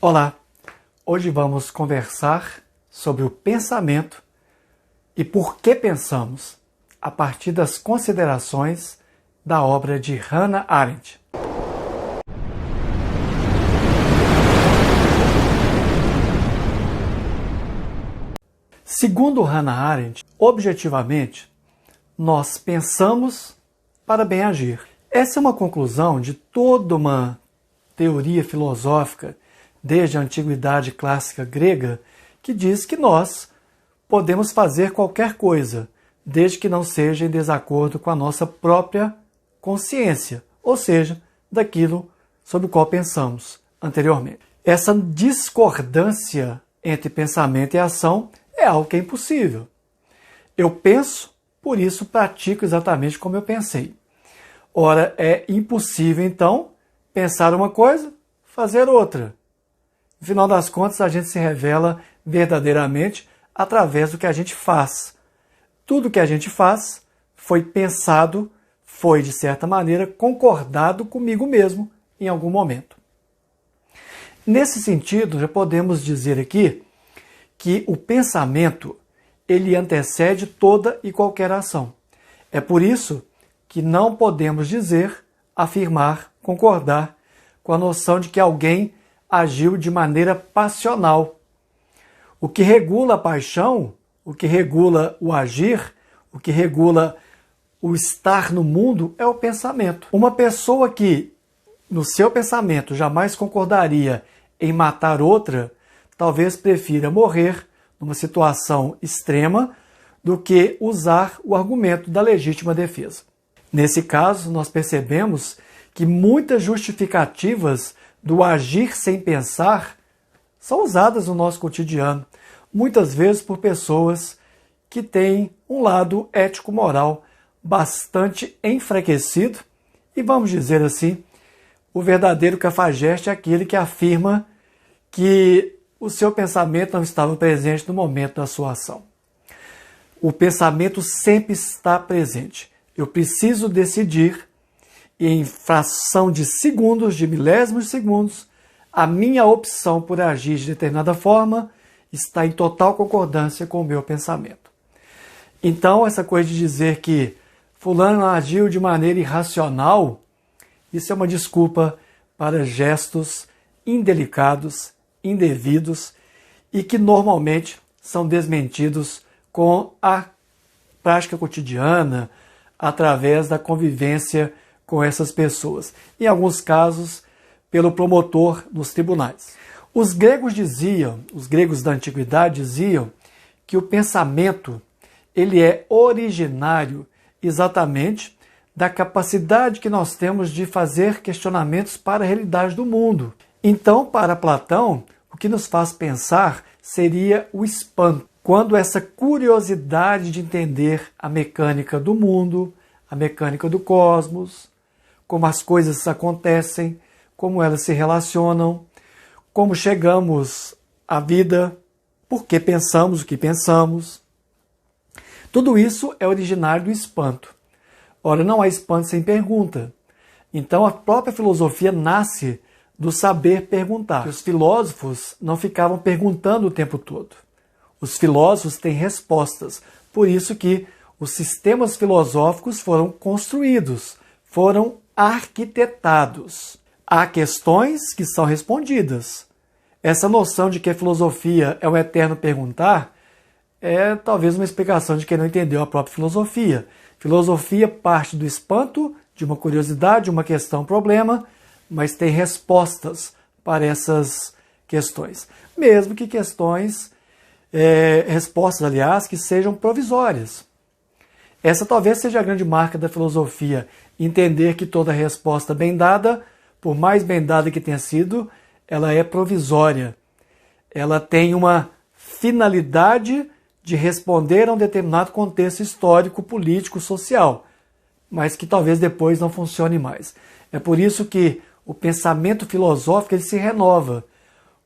Olá, hoje vamos conversar sobre o pensamento e por que pensamos, a partir das considerações da obra de Hannah Arendt. Segundo Hannah Arendt, objetivamente, nós pensamos para bem agir. Essa é uma conclusão de toda uma teoria filosófica desde a antiguidade clássica grega, que diz que nós podemos fazer qualquer coisa, desde que não seja em desacordo com a nossa própria consciência, ou seja, daquilo sobre o qual pensamos anteriormente. Essa discordância entre pensamento e ação é algo que é impossível. Eu penso, por isso pratico exatamente como eu pensei. Ora, é impossível, então, pensar uma coisa, fazer outra. No final das contas, a gente se revela verdadeiramente através do que a gente faz. Tudo que a gente faz foi pensado, foi, de certa maneira, concordado comigo mesmo em algum momento. Nesse sentido, já podemos dizer aqui que o pensamento, ele antecede toda e qualquer ação. É por isso que não podemos dizer, afirmar, concordar com a noção de que alguém agiu de maneira passional. O que regula a paixão, o que regula o agir, o que regula o estar no mundo é o pensamento. Uma pessoa que, no seu pensamento, jamais concordaria em matar outra, talvez prefira morrer numa situação extrema do que usar o argumento da legítima defesa. Nesse caso, nós percebemos que muitas justificativas do agir sem pensar são usadas no nosso cotidiano, muitas vezes por pessoas que têm um lado ético-moral bastante enfraquecido e, vamos dizer assim, o verdadeiro cafajeste é aquele que afirma que o seu pensamento não estava presente no momento da sua ação. O pensamento sempre está presente. Eu preciso decidir e em fração de segundos, de milésimos de segundos, a minha opção por agir de determinada forma está em total concordância com o meu pensamento. Então, essa coisa de dizer que fulano agiu de maneira irracional, isso é uma desculpa para gestos indelicados, indevidos e que normalmente são desmentidos com a prática cotidiana, através da convivência com essas pessoas, em alguns casos pelo promotor nos tribunais. Os gregos da antiguidade diziam que o pensamento ele é originário exatamente da capacidade que nós temos de fazer questionamentos para a realidade do mundo. Então, para Platão, o que nos faz pensar seria o espanto, quando essa curiosidade de entender a mecânica do mundo, a mecânica do cosmos, como as coisas acontecem, como elas se relacionam, como chegamos à vida, por que pensamos o que pensamos. Tudo isso é originário do espanto. Ora, não há espanto sem pergunta. Então, a própria filosofia nasce do saber perguntar. Os filósofos não ficavam perguntando o tempo todo. Os filósofos têm respostas. Por isso que os sistemas filosóficos foram construídos, foram arquitetados. Há questões que são respondidas. Essa noção de que a filosofia é um eterno perguntar é talvez uma explicação de quem não entendeu a própria filosofia. Filosofia parte do espanto, de uma curiosidade, uma questão, problema, mas tem respostas para essas questões. Mesmo que respostas, aliás, que sejam provisórias. Essa talvez seja a grande marca da filosofia, entender que toda resposta bem dada, por mais bem dada que tenha sido, ela é provisória. Ela tem uma finalidade de responder a um determinado contexto histórico, político, social, mas que talvez depois não funcione mais. É por isso que o pensamento filosófico ele se renova,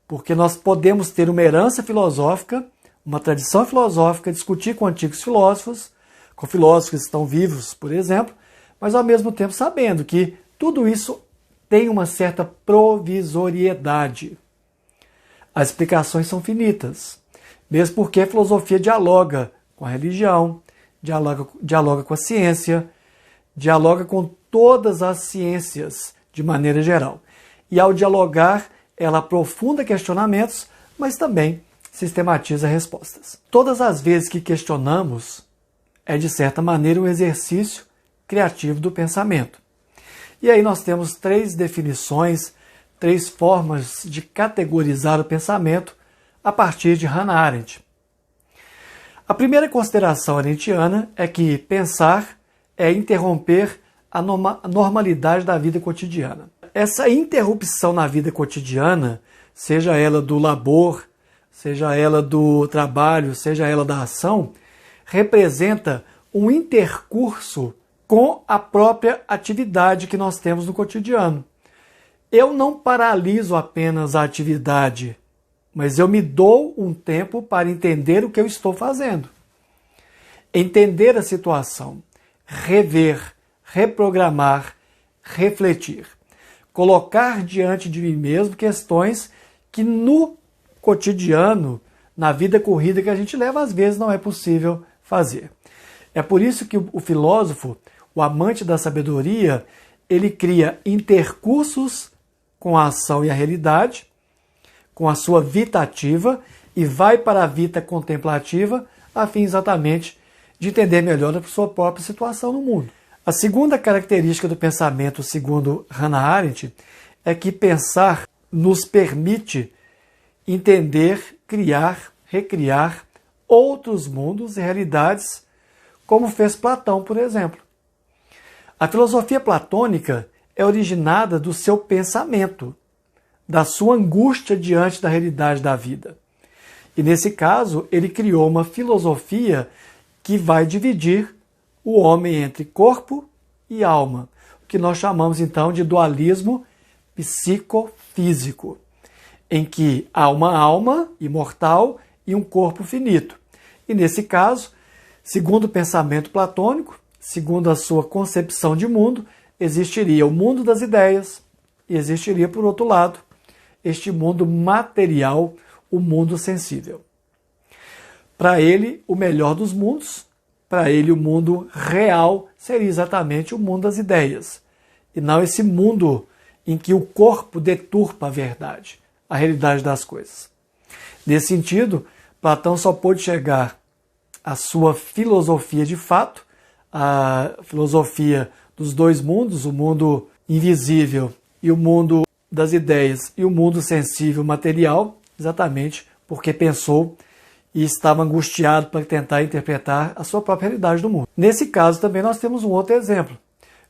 porque nós podemos ter uma herança filosófica, uma tradição filosófica, discutir com antigos filósofos, com filósofos que estão vivos, por exemplo, mas ao mesmo tempo sabendo que tudo isso tem uma certa provisoriedade. As explicações são finitas, mesmo porque a filosofia dialoga com a religião, dialoga com a ciência, dialoga com todas as ciências de maneira geral. E ao dialogar, ela aprofunda questionamentos, mas também sistematiza respostas. Todas as vezes que questionamos, é de certa maneira um exercício criativo do pensamento. E aí nós temos 3 definições, 3 formas de categorizar o pensamento a partir de Hannah Arendt. A primeira consideração arendtiana é que pensar é interromper a normalidade da vida cotidiana. Essa interrupção na vida cotidiana, seja ela do labor, seja ela do trabalho, seja ela da ação, representa um intercurso com a própria atividade que nós temos no cotidiano. Eu não paraliso apenas a atividade, mas eu me dou um tempo para entender o que eu estou fazendo. Entender a situação, rever, reprogramar, refletir. Colocar diante de mim mesmo questões que no cotidiano, na vida corrida que a gente leva, às vezes não é possível fazer. É por isso que o filósofo, o amante da sabedoria, ele cria intercursos com a ação e a realidade, com a sua vita ativa, e vai para a vita contemplativa, a fim exatamente de entender melhor a sua própria situação no mundo. A segunda característica do pensamento, segundo Hannah Arendt, é que pensar nos permite entender, criar, recriar outros mundos e realidades, como fez Platão, por exemplo. A filosofia platônica é originada do seu pensamento, da sua angústia diante da realidade da vida. E nesse caso, ele criou uma filosofia que vai dividir o homem entre corpo e alma, o que nós chamamos então de dualismo psicofísico, em que há uma alma imortal e um corpo finito. E nesse caso, segundo o pensamento platônico, segundo a sua concepção de mundo, existiria o mundo das ideias e existiria, por outro lado, este mundo material, o mundo sensível. Para ele, o melhor dos mundos, para ele o mundo real seria exatamente o mundo das ideias, e não esse mundo em que o corpo deturpa a verdade, a realidade das coisas. Nesse sentido, Platão só pôde chegar à sua filosofia de fato, a filosofia dos 2 mundos, o mundo invisível e o mundo das ideias e o mundo sensível material, exatamente porque pensou e estava angustiado para tentar interpretar a sua própria realidade do mundo. Nesse caso também nós temos um outro exemplo.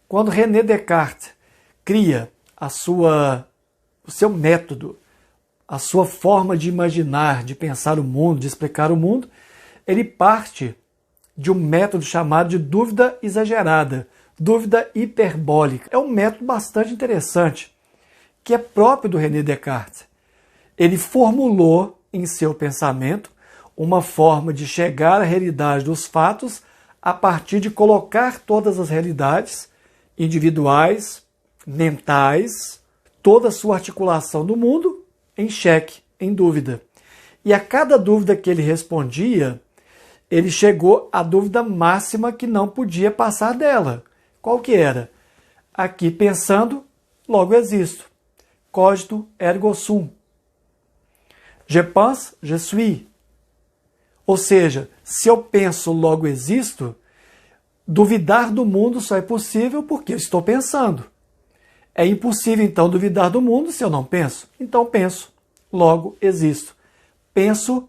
Quando René Descartes cria o seu método, a sua forma de imaginar, de pensar o mundo, de explicar o mundo, ele parte de um método chamado de dúvida exagerada, dúvida hiperbólica. É um método bastante interessante, que é próprio do René Descartes. Ele formulou em seu pensamento uma forma de chegar à realidade dos fatos a partir de colocar todas as realidades individuais, mentais, toda a sua articulação do mundo em xeque, em dúvida. E a cada dúvida que ele respondia, ele chegou à dúvida máxima que não podia passar dela. Qual que era? Aqui pensando, logo existo. Cogito ergo sum. Je pense, je suis. Ou seja, se eu penso, logo existo, duvidar do mundo só é possível porque eu estou pensando. É impossível, então, duvidar do mundo se eu não penso. Então penso, logo existo. Penso,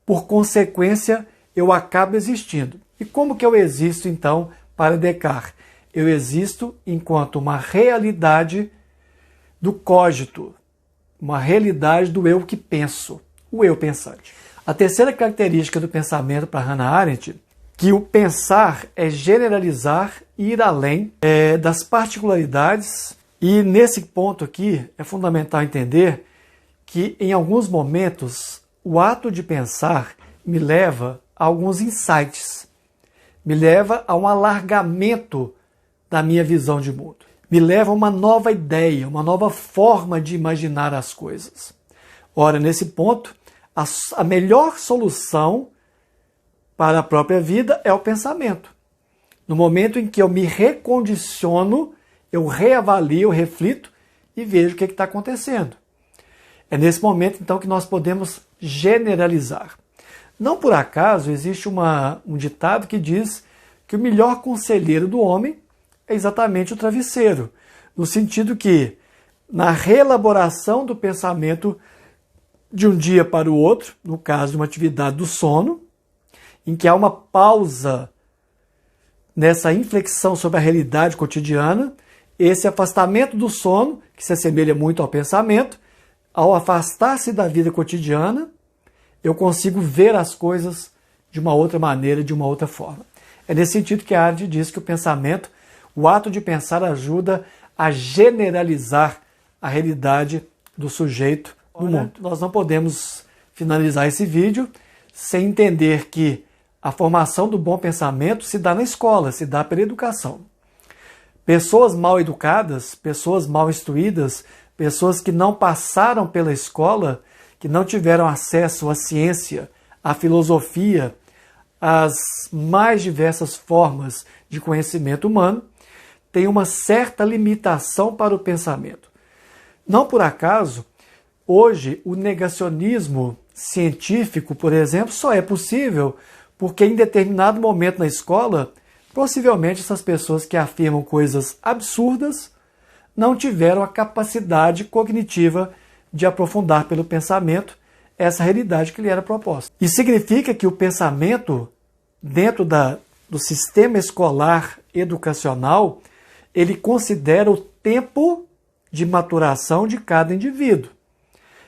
por consequência, eu acabo existindo. E como que eu existo, então, para Descartes? Eu existo enquanto uma realidade do cogito, uma realidade do eu que penso, o eu pensante. A terceira característica do pensamento para Hannah Arendt, que o pensar é generalizar e ir além das particularidades, e nesse ponto aqui é fundamental entender que em alguns momentos o ato de pensar me leva a alguns insights, me leva a um alargamento da minha visão de mundo, me leva a uma nova ideia, uma nova forma de imaginar as coisas. Ora, nesse ponto, a melhor solução para a própria vida é o pensamento. No momento em que eu me recondiciono, eu reavalio, eu reflito e vejo o que está acontecendo. É nesse momento, então, que nós podemos generalizar. Não por acaso existe um ditado que diz que o melhor conselheiro do homem é exatamente o travesseiro, no sentido que, na reelaboração do pensamento de um dia para o outro, no caso de uma atividade do sono, em que há uma pausa nessa inflexão sobre a realidade cotidiana, esse afastamento do sono, que se assemelha muito ao pensamento, ao afastar-se da vida cotidiana, eu consigo ver as coisas de uma outra maneira, de uma outra forma. É nesse sentido que a Arendt diz que o pensamento, o ato de pensar, ajuda a generalizar a realidade do sujeito no mundo. Nós não podemos finalizar esse vídeo sem entender que a formação do bom pensamento se dá na escola, se dá pela educação. Pessoas mal educadas, pessoas mal instruídas, pessoas que não passaram pela escola, que não tiveram acesso à ciência, à filosofia, às mais diversas formas de conhecimento humano, têm uma certa limitação para o pensamento. Não por acaso, hoje o negacionismo científico, por exemplo, só é possível porque em determinado momento na escola, possivelmente essas pessoas que afirmam coisas absurdas não tiveram a capacidade cognitiva de aprofundar pelo pensamento essa realidade que lhe era proposta. Isso significa que o pensamento, dentro do sistema escolar educacional, ele considera o tempo de maturação de cada indivíduo.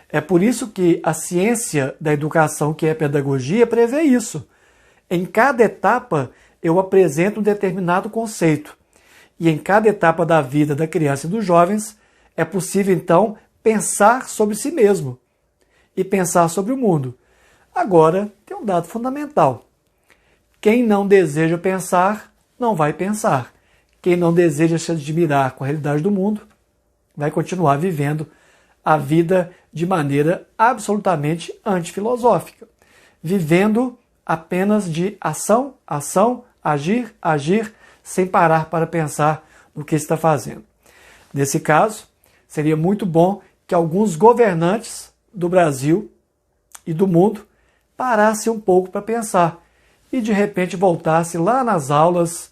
É por isso que a ciência da educação, que é a pedagogia, prevê isso. Em cada etapa, eu apresento um determinado conceito. E em cada etapa da vida da criança e dos jovens, é possível, então, pensar sobre si mesmo e pensar sobre o mundo. Agora, tem um dado fundamental. Quem não deseja pensar, não vai pensar. Quem não deseja se admirar com a realidade do mundo, vai continuar vivendo a vida de maneira absolutamente antifilosófica, vivendo apenas de ação, ação, agir, agir, sem parar para pensar no que está fazendo. Nesse caso, seria muito bom que alguns governantes do Brasil e do mundo parassem um pouco para pensar e de repente voltassem lá nas aulas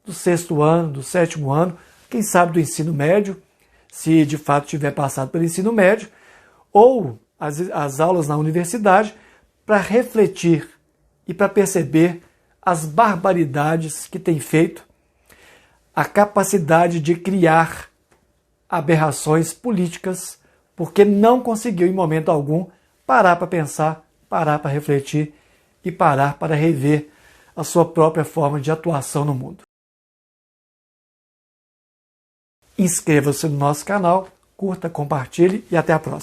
do 6º ano, do 7º ano, quem sabe do ensino médio, se de fato tiver passado pelo ensino médio, ou as aulas na universidade, para refletir e para perceber as barbaridades que tem feito, a capacidade de criar aberrações políticas, porque não conseguiu em momento algum parar para pensar, parar para refletir e parar para rever a sua própria forma de atuação no mundo. Inscreva-se no nosso canal, curta, compartilhe e até a próxima.